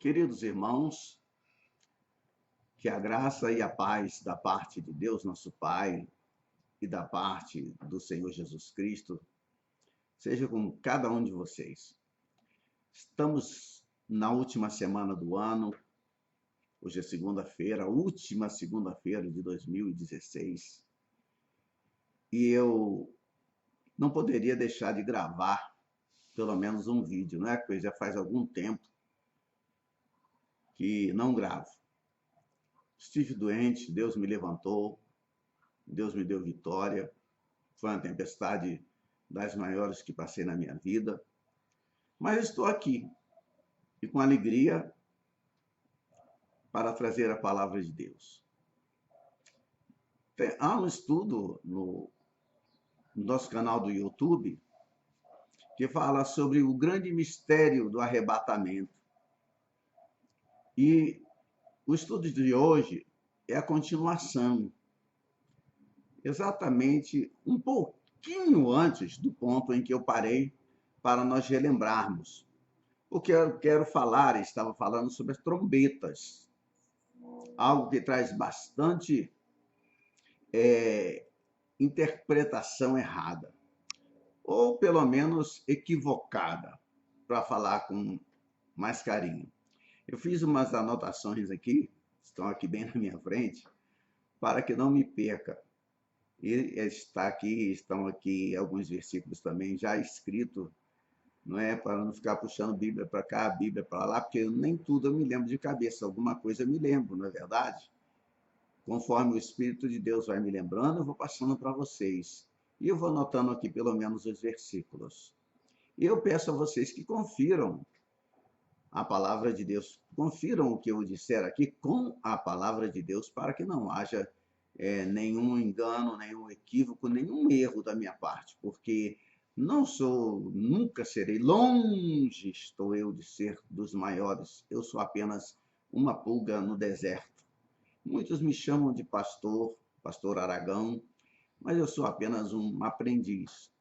Queridos irmãos, que a graça e a paz da parte de Deus, nosso Pai, e da parte do Senhor Jesus Cristo, seja com cada um de vocês. Estamos na última semana do ano, hoje é segunda-feira, a última segunda-feira de 2016, e eu não poderia deixar de gravar pelo menos um vídeo, não é? Porque já faz algum tempo que não gravo. Estive doente, Deus me levantou, Deus me deu vitória. Foi uma tempestade das maiores que passei na minha vida. Mas estou aqui e com alegria para trazer a palavra de Deus. Há um estudo no nosso canal do YouTube que fala sobre o grande mistério do arrebatamento. E o estudo de hoje é a continuação, exatamente um pouquinho antes do ponto em que eu parei para nós relembrarmos. O que eu quero falar, estava falando sobre as trombetas, algo que traz bastante interpretação errada, ou pelo menos equivocada, para falar com mais carinho. Eu fiz umas anotações aqui, estão aqui bem na minha frente, para que não me perca. E estão aqui alguns versículos também já escritos, não é? Para não ficar puxando Bíblia para cá, Bíblia para lá, porque nem tudo eu me lembro de cabeça, alguma coisa eu me lembro, não é verdade? Conforme o Espírito de Deus vai me lembrando, eu vou passando para vocês. E eu vou anotando aqui pelo menos os versículos. E eu peço a vocês que confiram a palavra de Deus, confiram o que eu disser aqui com a palavra de Deus, para que não haja nenhum engano, nenhum equívoco, nenhum erro da minha parte, porque não sou, nunca serei, longe estou eu de ser dos maiores, eu sou apenas uma pulga no deserto. Muitos me chamam de pastor, pastor Aragão, mas eu sou apenas um aprendiz,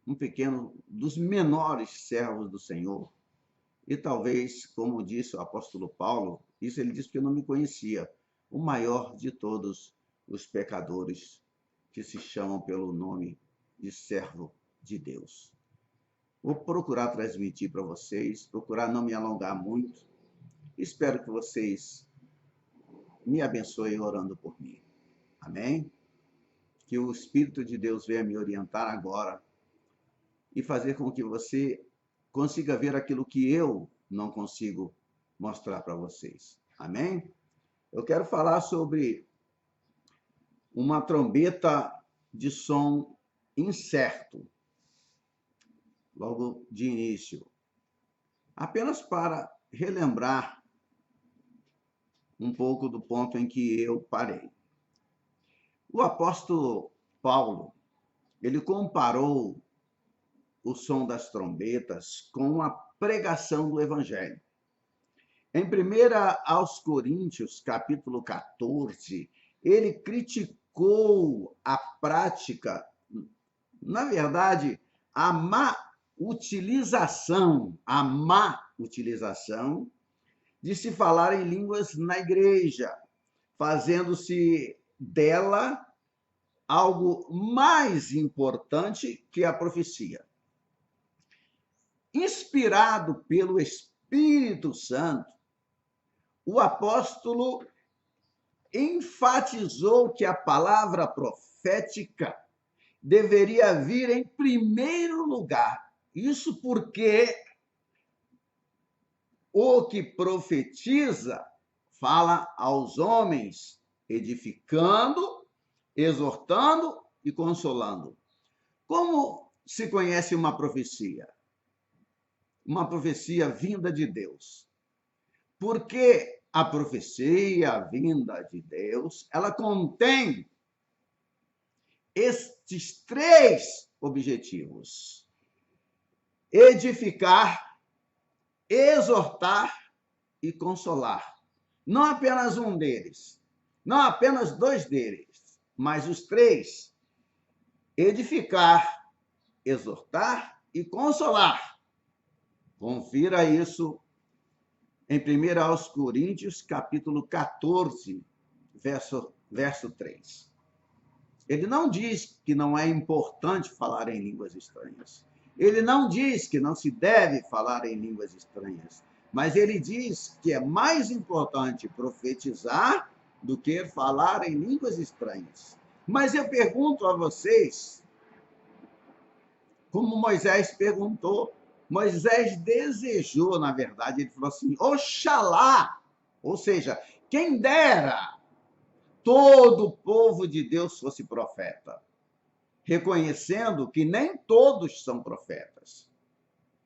um pequeno, dos menores servos do Senhor. E talvez, como disse o apóstolo Paulo, isso ele disse que eu não me conhecia, o maior de todos os pecadores que se chamam pelo nome de servo de Deus. Vou procurar transmitir para vocês, procurar não me alongar muito. Espero que vocês me abençoem orando por mim. Amém? Que o Espírito de Deus venha me orientar agora e fazer com que você consiga ver aquilo que eu não consigo mostrar para vocês. Amém? Eu quero falar sobre uma trombeta de som incerto, logo de início. Apenas para relembrar um pouco do ponto em que eu parei. O apóstolo Paulo, ele comparou o som das trombetas com a pregação do evangelho. Em 1 aos Coríntios, capítulo 14, ele criticou a prática, na verdade, a má utilização de se falar em línguas na igreja, fazendo-se dela algo mais importante que a profecia. Inspirado pelo Espírito Santo, o apóstolo enfatizou que a palavra profética deveria vir em primeiro lugar. Isso porque o que profetiza fala aos homens, edificando, exortando e consolando. Como se conhece uma profecia? Uma profecia vinda de Deus. Porque a profecia vinda de Deus, ela contém estes três objetivos: edificar, exortar e consolar. Não apenas um deles, não apenas dois deles, mas os três: edificar, exortar e consolar. Confira isso em 1 aos Coríntios, capítulo 14, verso 3. Ele não diz que não é importante falar em línguas estranhas. Ele não diz que não se deve falar em línguas estranhas. Mas ele diz que é mais importante profetizar do que falar em línguas estranhas. Mas eu pergunto a vocês, como Moisés perguntou, Moisés desejou, na verdade, ele falou assim, oxalá, ou seja, quem dera todo o povo de Deus fosse profeta, reconhecendo que nem todos são profetas.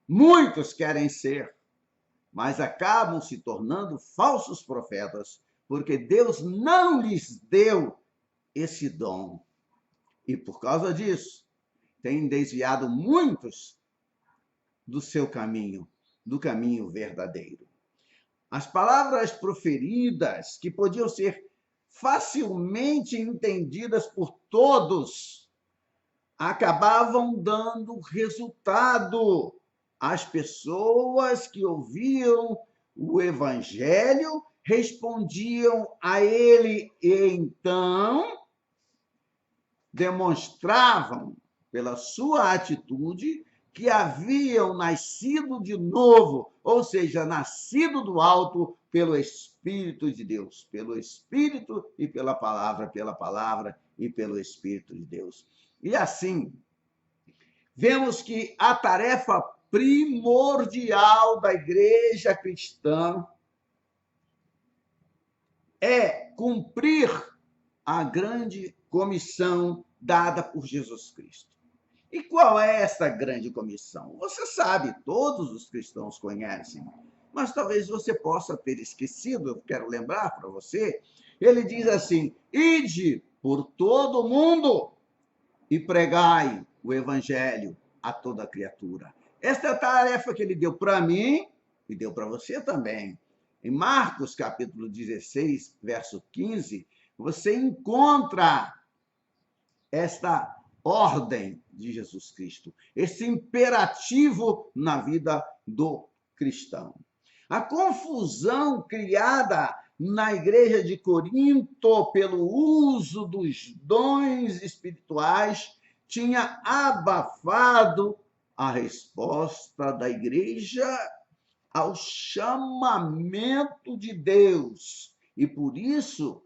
Muitos querem ser, mas acabam se tornando falsos profetas, porque Deus não lhes deu esse dom. E por causa disso, tem desviado muitos do seu caminho, do caminho verdadeiro. As palavras proferidas, que podiam ser facilmente entendidas por todos, acabavam dando resultado às pessoas que ouviam o evangelho, respondiam a ele e então demonstravam pela sua atitude que haviam nascido de novo, ou seja, nascido do alto pelo Espírito de Deus, pelo Espírito e pela palavra e pelo Espírito de Deus. E assim, vemos que a tarefa primordial da igreja cristã é cumprir a grande comissão dada por Jesus Cristo. E qual é essa grande comissão? Você sabe, todos os cristãos conhecem, mas talvez você possa ter esquecido, eu quero lembrar para você. Ele diz assim, ide por todo o mundo e pregai o evangelho a toda criatura. Esta é a tarefa que ele deu para mim e deu para você também. Em Marcos, capítulo 16, verso 15, você encontra esta ordem de Jesus Cristo, esse imperativo na vida do cristão. A confusão criada na igreja de Corinto pelo uso dos dons espirituais tinha abafado a resposta da igreja ao chamamento de Deus. E por isso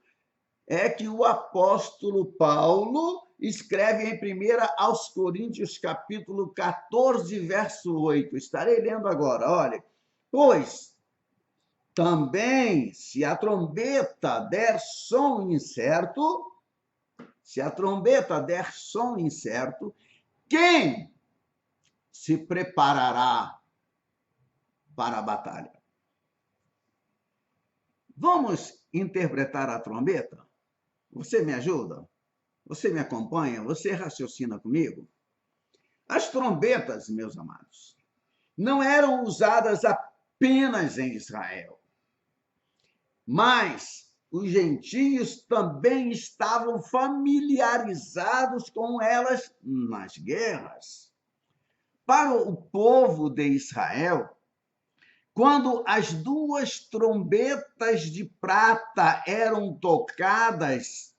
é que o apóstolo Paulo escreve em 1 aos Coríntios, capítulo 14, verso 8. Estarei lendo agora, olha. Pois também, se a trombeta der som incerto, quem se preparará para a batalha? Vamos interpretar a trombeta? Você me ajuda? Você me acompanha? Você raciocina comigo? As trombetas, meus amados, não eram usadas apenas em Israel, mas os gentios também estavam familiarizados com elas nas guerras. Para o povo de Israel, quando as duas trombetas de prata eram tocadas,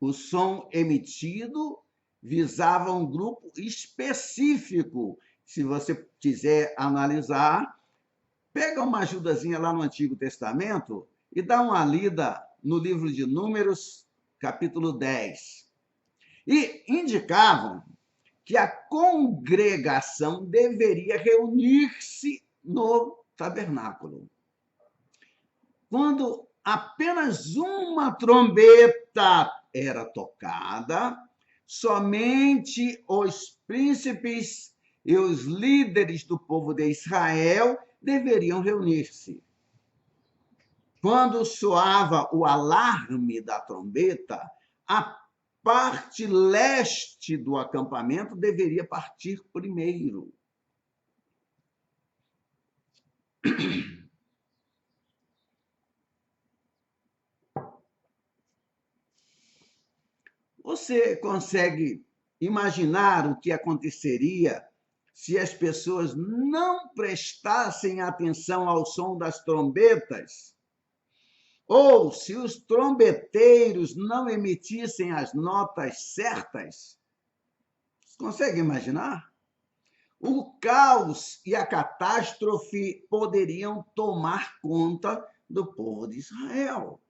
o som emitido visava um grupo específico. Se você quiser analisar, pega uma ajudazinha lá no Antigo Testamento e dá uma lida no livro de Números, capítulo 10. E indicavam que a congregação deveria reunir-se no tabernáculo. Quando apenas uma trombeta era tocada, somente os príncipes e os líderes do povo de Israel deveriam reunir-se. Quando soava o alarme da trombeta, a parte leste do acampamento deveria partir primeiro. Você consegue imaginar o que aconteceria se as pessoas não prestassem atenção ao som das trombetas, ou se os trombeteiros não emitissem as notas certas. Você consegue imaginar? O caos e a catástrofe poderiam tomar conta do povo de Israel.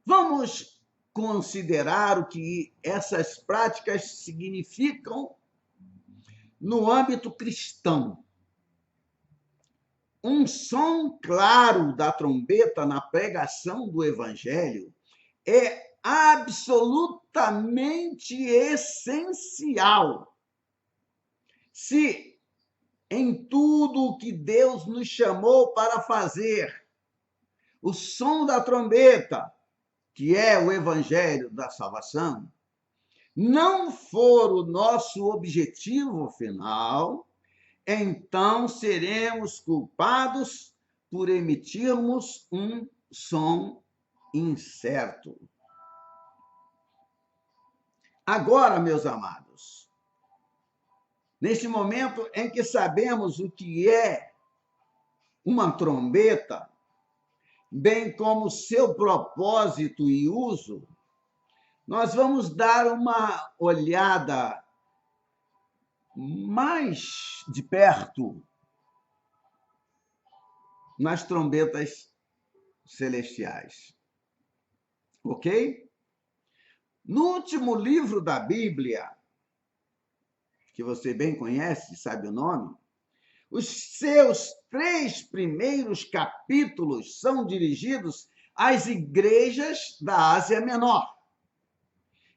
Vamos considerar o que essas práticas significam no âmbito cristão. Um som claro da trombeta na pregação do evangelho é absolutamente essencial. Se em tudo o que Deus nos chamou para fazer, o som da trombeta, que é o evangelho da salvação, não for o nosso objetivo final, então seremos culpados por emitirmos um som incerto. Agora, meus amados, neste momento em que sabemos o que é uma trombeta, bem como seu propósito e uso, nós vamos dar uma olhada mais de perto nas trombetas celestiais. Ok? No último livro da Bíblia, que você bem conhece, sabe o nome, os seus 3 primeiros capítulos são dirigidos às igrejas da Ásia Menor.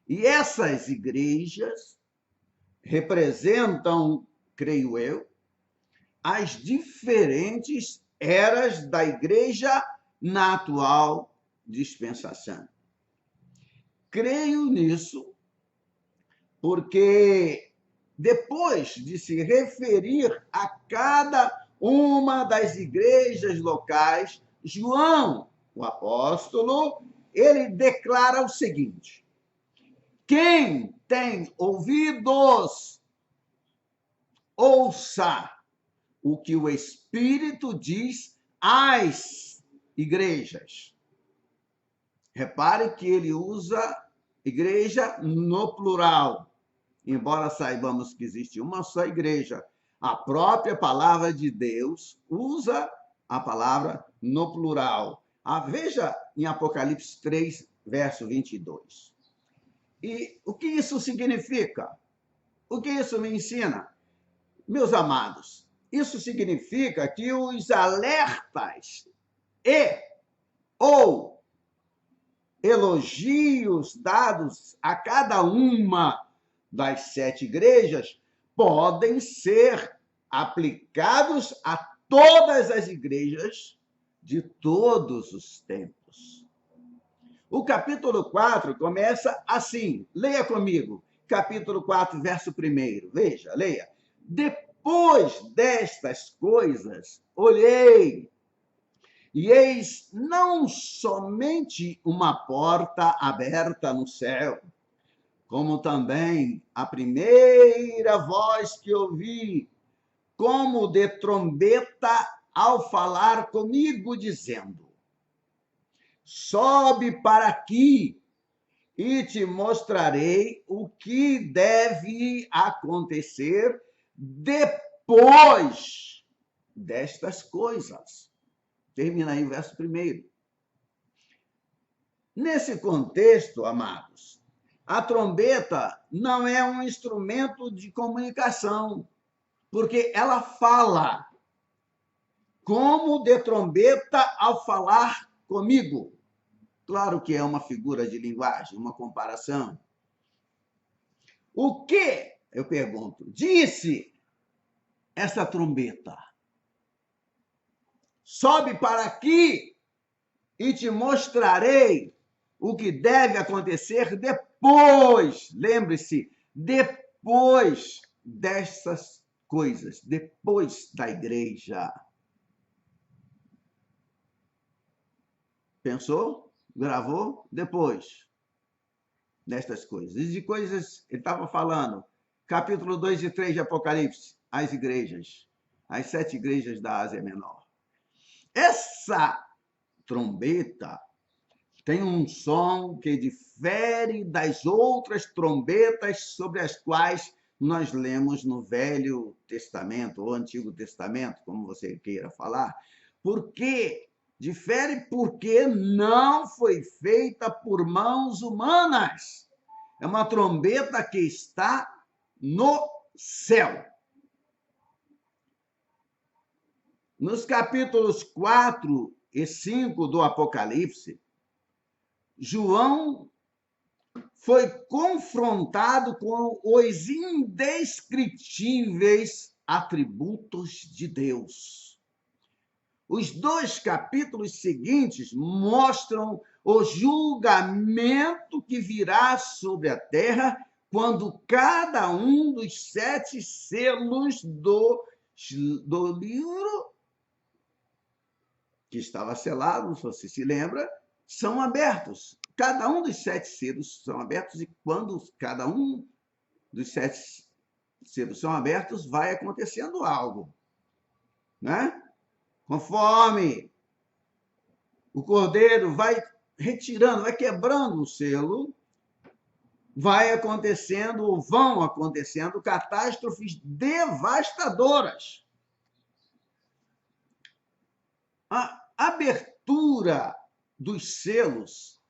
E essas igrejas representam, creio eu, as diferentes eras da igreja na atual dispensação. Creio nisso porque, depois de se referir a cada uma das igrejas locais, João, o apóstolo, ele declara o seguinte: quem tem ouvidos, ouça o que o Espírito diz às igrejas. Repare que ele usa igreja no plural, embora saibamos que existe uma só igreja. A própria palavra de Deus usa a palavra no plural. Veja em Apocalipse 3, verso 22. E o que isso significa? O que isso me ensina? Meus amados, isso significa que os alertas ou elogios dados a cada uma das 7 igrejas podem ser aplicados a todas as igrejas de todos os tempos. O capítulo 4 começa assim. Leia comigo. Capítulo 4, verso 1. Veja, leia. Depois destas coisas, olhei, e eis não somente uma porta aberta no céu, como também a primeira voz que ouvi, como de trombeta ao falar comigo, dizendo: sobe para aqui e te mostrarei o que deve acontecer depois destas coisas. Termina aí o verso 1. Nesse contexto, amados, a trombeta não é um instrumento de comunicação, porque ela fala, como de trombeta ao falar comigo. Claro que é uma figura de linguagem, uma comparação. O que, eu pergunto, disse essa trombeta? Sobe para aqui e te mostrarei o que deve acontecer depois. Lembre-se, depois dessas coisas, depois da igreja. Pensou? Gravou? Depois destas coisas. E de coisas, ele estava falando, capítulo 2 e 3 de Apocalipse. às igrejas, às 7 igrejas da Ásia Menor. Essa trombeta tem um som que difere das outras trombetas sobre as quais nós lemos no Velho Testamento, ou Antigo Testamento, como você queira falar. Por quê? Difere porque não foi feita por mãos humanas. É uma trombeta que está no céu. Nos capítulos 4 e 5 do Apocalipse, João foi confrontado com os indescritíveis atributos de Deus. Os 2 capítulos seguintes mostram o julgamento que virá sobre a terra quando cada um dos 7 selos do livro que estava selado, se você se lembra, são abertos. Cada um dos 7 selos são abertos e quando cada um dos 7 selos são abertos, vai acontecendo algo, né? Conforme o cordeiro vai retirando, vai quebrando o selo, vai acontecendo ou vão acontecendo catástrofes devastadoras. A abertura dos selos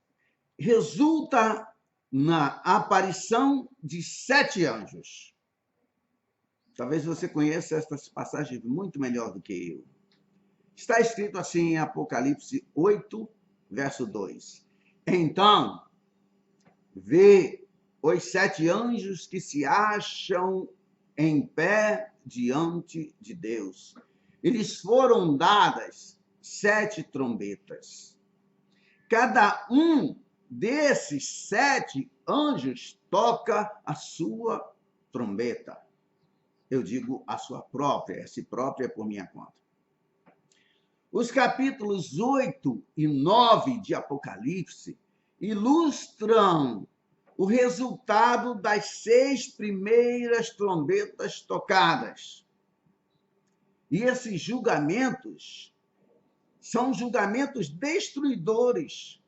resulta na aparição de 7 anjos. Talvez você conheça estas passagens muito melhor do que eu. Está escrito assim em Apocalipse 8, verso 2. Então, vê os 7 anjos que se acham em pé diante de Deus. Eles foram dadas 7 trombetas. Cada um desses 7 anjos toca a sua trombeta. Eu digo a sua própria, essa própria é por minha conta. Os capítulos 8 e 9 de Apocalipse ilustram o resultado das 6 primeiras trombetas tocadas. E esses julgamentos são julgamentos destruidores,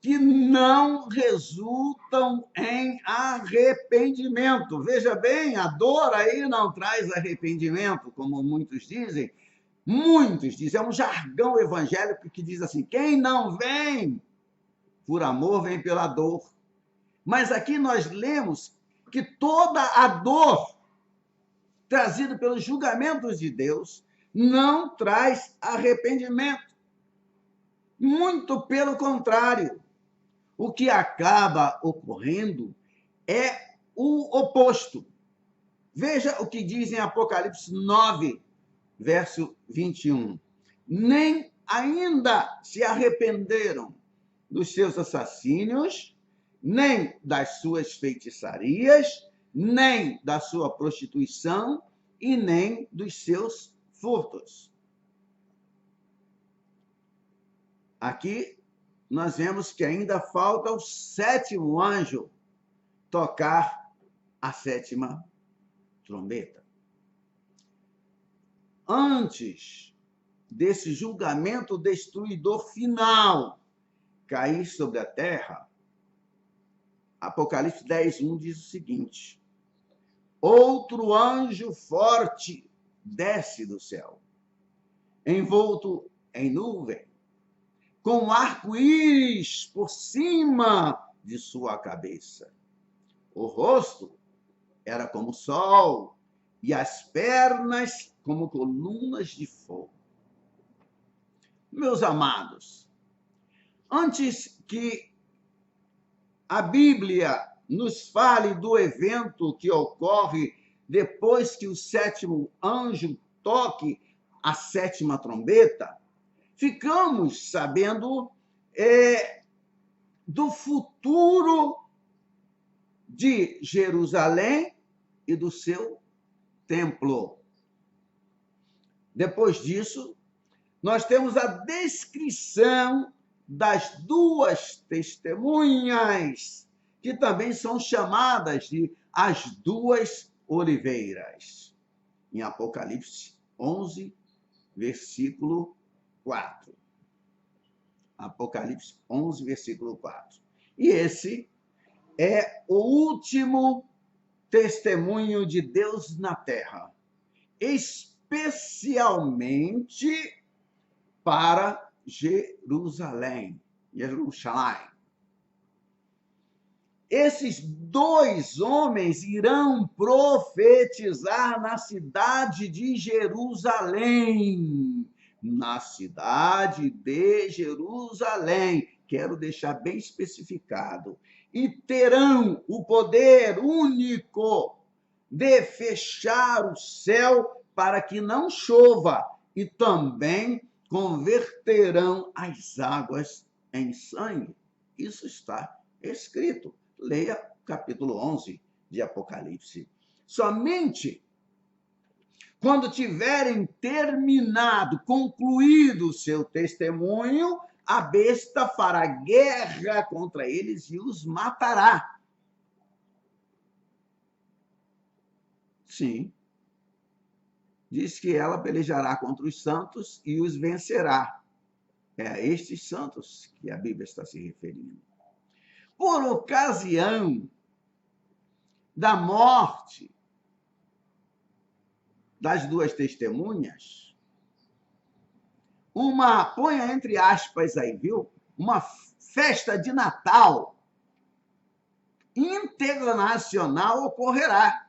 que não resultam em arrependimento. Veja bem, a dor aí não traz arrependimento, como muitos dizem. Muitos dizem, é um jargão evangélico que diz assim, quem não vem por amor, vem pela dor. Mas aqui nós lemos que toda a dor trazida pelos julgamentos de Deus não traz arrependimento. Muito pelo contrário. O que acaba ocorrendo é o oposto. Veja o que diz em Apocalipse 9, verso 21. Nem ainda se arrependeram dos seus assassínios, nem das suas feitiçarias, nem da sua prostituição e nem dos seus furtos. Aqui nós vemos que ainda falta o 7º anjo tocar a 7ª trombeta. Antes desse julgamento destruidor final cair sobre a terra, Apocalipse 10:1 diz o seguinte: outro anjo forte desce do céu, envolto em nuvem, com um arco-íris por cima de sua cabeça. O rosto era como o sol e as pernas como colunas de fogo. Meus amados, antes que a Bíblia nos fale do evento que ocorre depois que o 7º anjo toque a 7ª trombeta, ficamos sabendo do futuro de Jerusalém e do seu templo. Depois disso, nós temos a descrição das 2 testemunhas, que também são chamadas de as 2 oliveiras. em Apocalipse 11, versículo 4. Apocalipse 11, versículo 4. E esse é o último testemunho de Deus na terra, especialmente para Jerusalém. Esses dois homens irão profetizar na cidade de Jerusalém. Na cidade de Jerusalém. Quero deixar bem especificado. E terão o poder único de fechar o céu para que não chova, e também converterão as águas em sangue. Isso está escrito. Leia o capítulo 11 de Apocalipse. Somente quando tiverem terminado, concluído o seu testemunho, a besta fará guerra contra eles e os matará. Sim. Diz que ela pelejará contra os santos e os vencerá. É a estes santos que a Bíblia está se referindo. Por ocasião da morte das duas testemunhas, ponha entre aspas aí, viu? Uma festa de Natal internacional ocorrerá.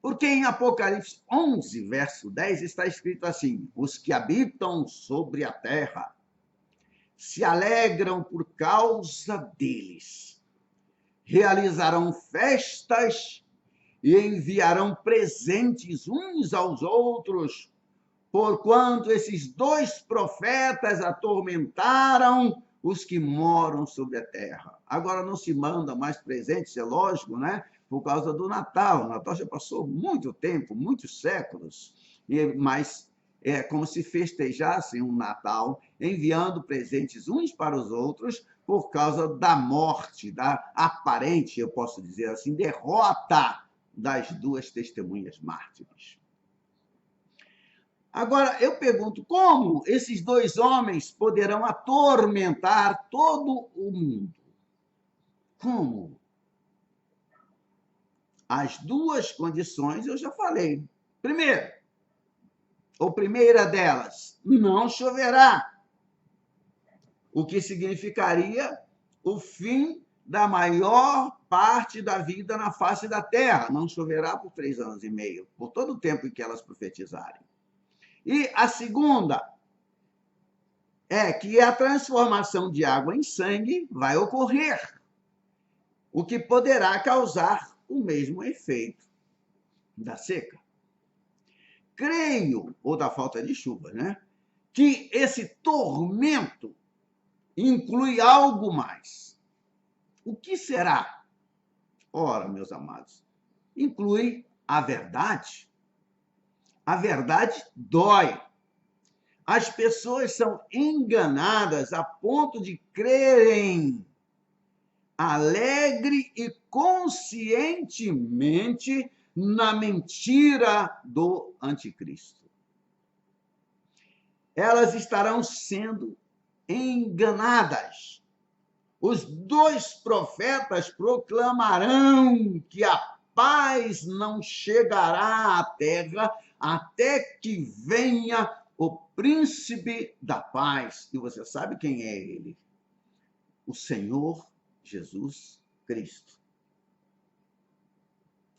Porque em Apocalipse 11, verso 10, está escrito assim: os que habitam sobre a terra se alegram por causa deles, realizarão festas e enviarão presentes uns aos outros, porquanto esses dois profetas atormentaram os que moram sobre a terra. Agora não se manda mais presentes, é lógico, né? Por causa do Natal. O Natal já passou muito tempo, muitos séculos, mas é como se festejassem um Natal, enviando presentes uns para os outros, por causa da morte, da aparente, eu posso dizer assim, derrota das duas testemunhas mártires. Agora, eu pergunto, como esses dois homens poderão atormentar todo o mundo? Como? As duas condições eu já falei. Primeiro, ou primeira delas, não choverá, o que significaria o fim da maior parte da vida na face da terra. Não choverá por 3 anos e meio, por todo o tempo em que elas profetizarem. E a segunda é que a transformação de água em sangue vai ocorrer, o que poderá causar o mesmo efeito da seca. Creio, ou da falta de chuva, né? Que esse tormento inclui algo mais. O que será? Ora, meus amados, inclui a verdade. A verdade dói. As pessoas são enganadas a ponto de crerem alegre e conscientemente na mentira do anticristo. Elas estarão sendo enganadas. Os dois profetas proclamarão que a paz não chegará à terra até que venha o príncipe da paz. E você sabe quem é ele? O Senhor Jesus Cristo.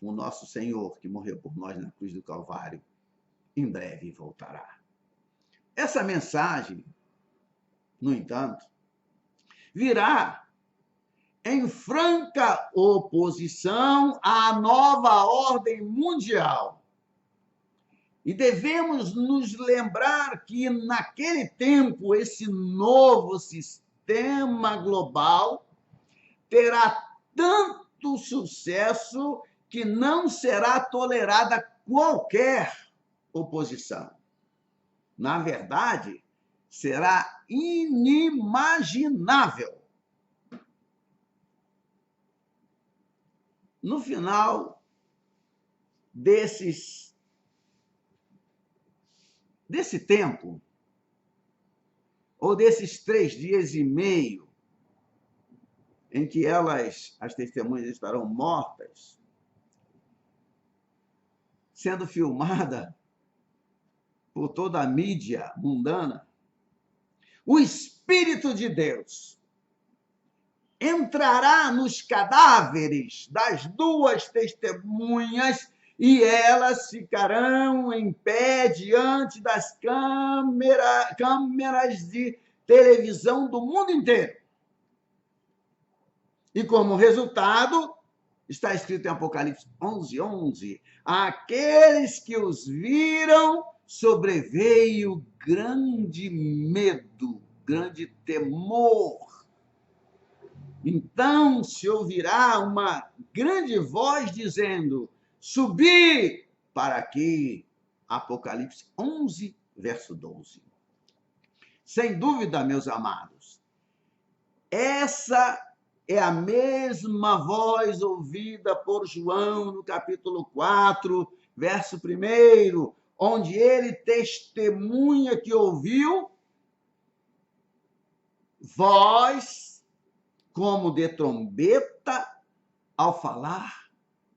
O nosso Senhor, que morreu por nós na cruz do Calvário, em breve voltará. Essa mensagem, no entanto, virá em franca oposição à nova ordem mundial. E devemos nos lembrar que, naquele tempo, esse novo sistema global terá tanto sucesso que não será tolerada qualquer oposição. Na verdade, será inimaginável. No final desses desse tempo, ou desses 3 dias e meio, em que as testemunhas, estarão mortas, sendo filmada por toda a mídia mundana, o Espírito de Deus entrará nos cadáveres das 2 testemunhas e elas ficarão em pé diante das câmeras de televisão do mundo inteiro. E como resultado, está escrito em Apocalipse 11:11, aqueles que os viram sobreveio grande medo, grande temor. Então se ouvirá uma grande voz dizendo: subi para aqui. Apocalipse 11, verso 12. Sem dúvida, meus amados, essa é a mesma voz ouvida por João no capítulo 4, verso 1, onde ele testemunha que ouviu voz como de trombeta ao falar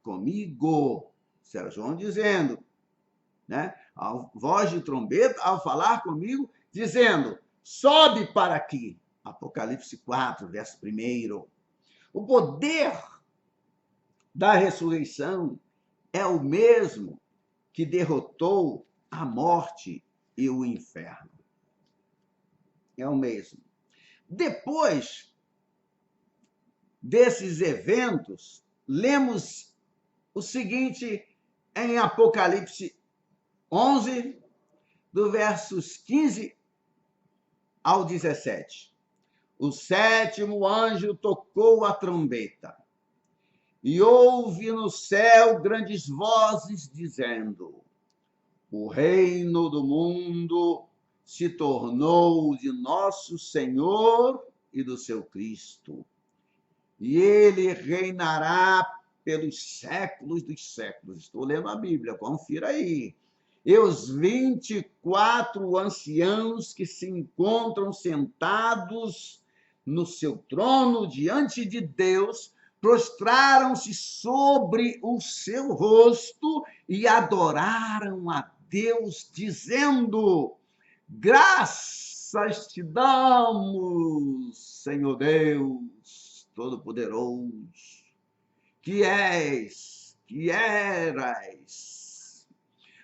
comigo. Será João dizendo, né? A voz de trombeta ao falar comigo, dizendo: sobe para aqui. Apocalipse 4, verso 1. O poder da ressurreição é o mesmo que derrotou a morte e o inferno. É o mesmo. Depois desses eventos, lemos o seguinte em Apocalipse 11, do versos 15 ao 17. O 7º anjo tocou a trombeta, e houve no céu grandes vozes dizendo: o reino do mundo se tornou de nosso Senhor e do seu Cristo, e ele reinará pelos séculos dos séculos. Estou lendo a Bíblia, confira aí. E os 24 anciãos que se encontram sentados no seu trono diante de Deus, prostraram-se sobre o seu rosto e adoraram a Deus, dizendo: graças te damos, Senhor Deus Todo-Poderoso, que eras,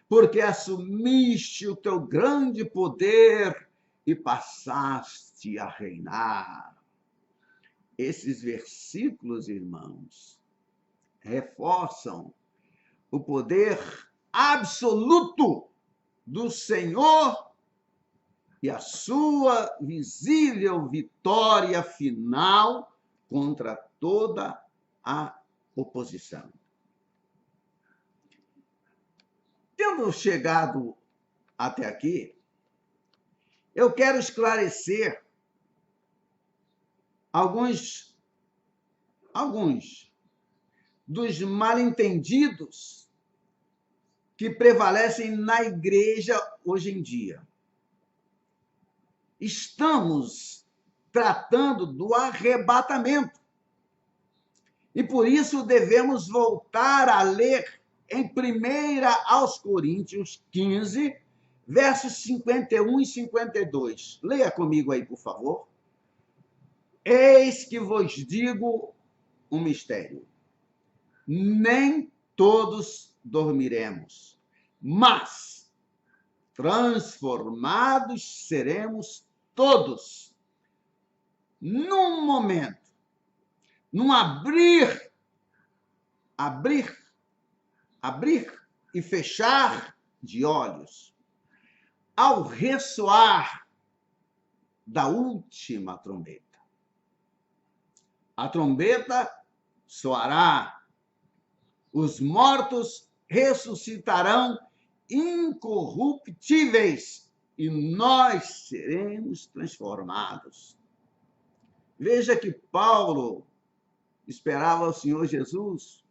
porque assumiste o teu grande poder e passaste a reinar. Esses versículos, irmãos, reforçam o poder absoluto do Senhor e a sua visível vitória final contra toda a oposição. Tendo chegado até aqui, eu quero esclarecer alguns dos mal-entendidos que prevalecem na igreja hoje em dia. Estamos tratando do arrebatamento. E por isso devemos voltar a ler em 1 aos Coríntios 15, versos 51 e 52. Leia comigo aí, por favor. Eis que vos digo um mistério. Nem todos dormiremos, mas transformados seremos todos, num momento, num abrir e fechar de olhos, ao ressoar da última trombeta. A trombeta soará, os mortos ressuscitarão incorruptíveis e nós seremos transformados. Veja que Paulo esperava o Senhor Jesus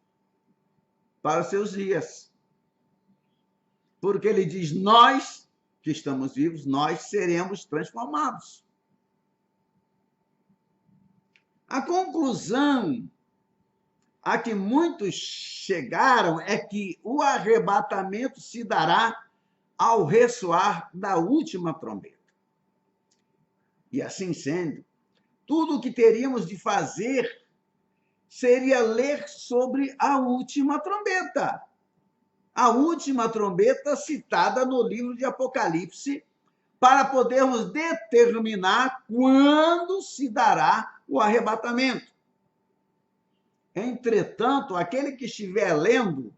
para os seus dias, porque ele diz nós, que estamos vivos, nós seremos transformados. A conclusão a que muitos chegaram é que o arrebatamento se dará ao ressoar da última trombeta. E assim sendo, tudo o que teríamos de fazer seria ler sobre a última trombeta. A última trombeta citada no livro de Apocalipse, para podermos determinar quando se dará o arrebatamento. Entretanto, aquele que estiver lendo,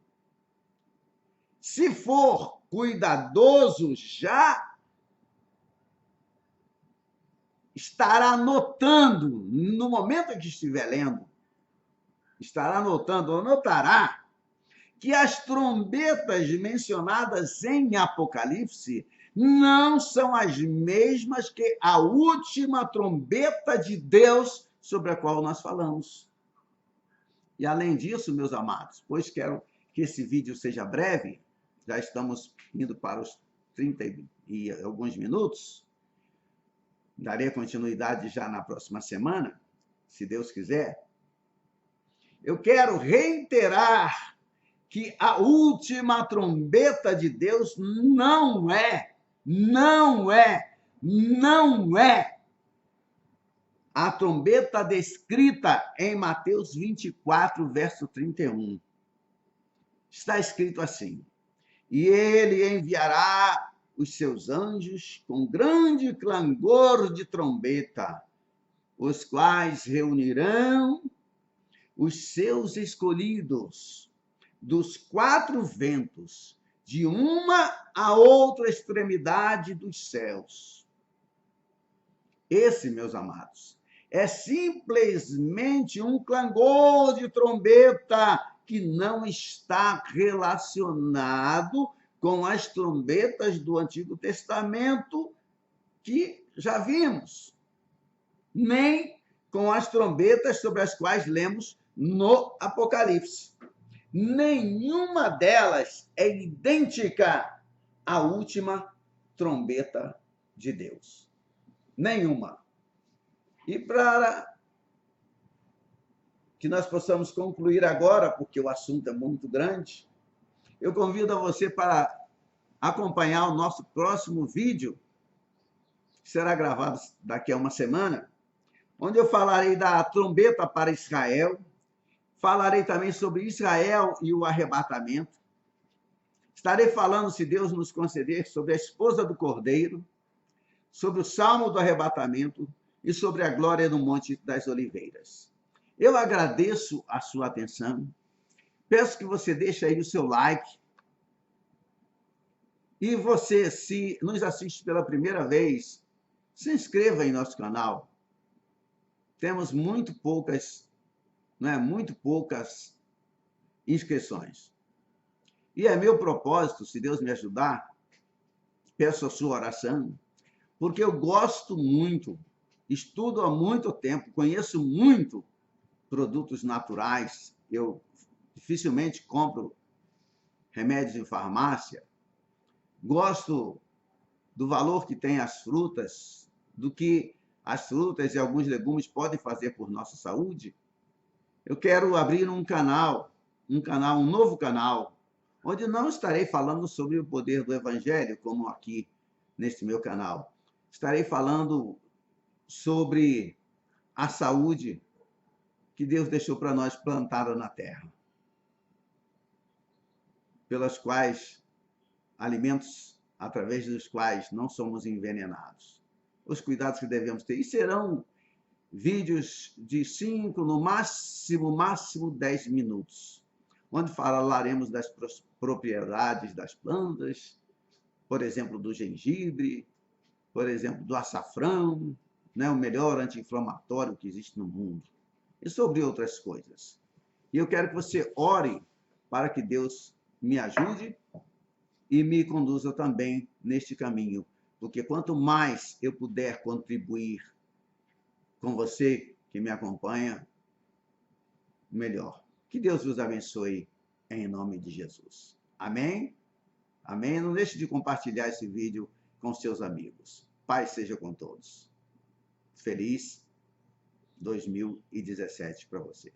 se for cuidadoso, já estará notando, no momento em que estiver lendo, estará notando ou notará que as trombetas mencionadas em Apocalipse não são as mesmas que a última trombeta de Deus sobre a qual nós falamos. E além disso, meus amados, pois quero que esse vídeo seja breve, já estamos indo para os 30 e alguns minutos, darei continuidade já na próxima semana, se Deus quiser. Eu quero reiterar que a última trombeta de Deus não é a trombeta descrita em Mateus 24, verso 31. Está escrito assim: e ele enviará os seus anjos com grande clangor de trombeta, os quais reunirão os seus escolhidos dos quatro ventos, de uma a outra extremidade dos céus. Esse, meus amados, é simplesmente um clangor de trombeta que não está relacionado com as trombetas do Antigo Testamento que já vimos, nem com as trombetas sobre as quais lemos no Apocalipse. Nenhuma delas é idêntica à última trombeta de Deus. Nenhuma. E para que nós possamos concluir agora, porque o assunto é muito grande, eu convido a você para acompanhar o nosso próximo vídeo, que será gravado daqui a uma semana, onde eu falarei da trombeta para Israel, falarei também sobre Israel e o arrebatamento, estarei falando, se Deus nos conceder, sobre a esposa do Cordeiro, sobre o Salmo do Arrebatamento e sobre a glória no Monte das Oliveiras. Eu agradeço a sua atenção, peço que você deixe aí o seu like, e você, se nos assiste pela primeira vez, se inscreva em nosso canal. Temos muito poucas inscrições. E é meu propósito, se Deus me ajudar, peço a sua oração, porque eu gosto muito, estudo há muito tempo, conheço muito produtos naturais, eu dificilmente compro remédios em farmácia, gosto do valor que tem as frutas, do que as frutas e alguns legumes podem fazer por nossa saúde. Eu quero abrir um novo canal, onde não estarei falando sobre o poder do Evangelho, como aqui neste meu canal. Estarei falando sobre a saúde que Deus deixou para nós plantada na terra, pelas quais alimentos através dos quais não somos envenenados. Os cuidados que devemos ter. E serão vídeos de 5, no máximo 10 minutos, onde falaremos das propriedades das plantas, por exemplo, do gengibre, por exemplo, do açafrão, né, o melhor anti-inflamatório que existe no mundo, e sobre outras coisas. E eu quero que você ore para que Deus me ajude e me conduza também neste caminho, porque quanto mais eu puder contribuir com você que me acompanha, melhor. Que Deus os abençoe em nome de Jesus. Amém? Amém? Não deixe de compartilhar esse vídeo com seus amigos. Paz seja com todos. Feliz 2017 para você.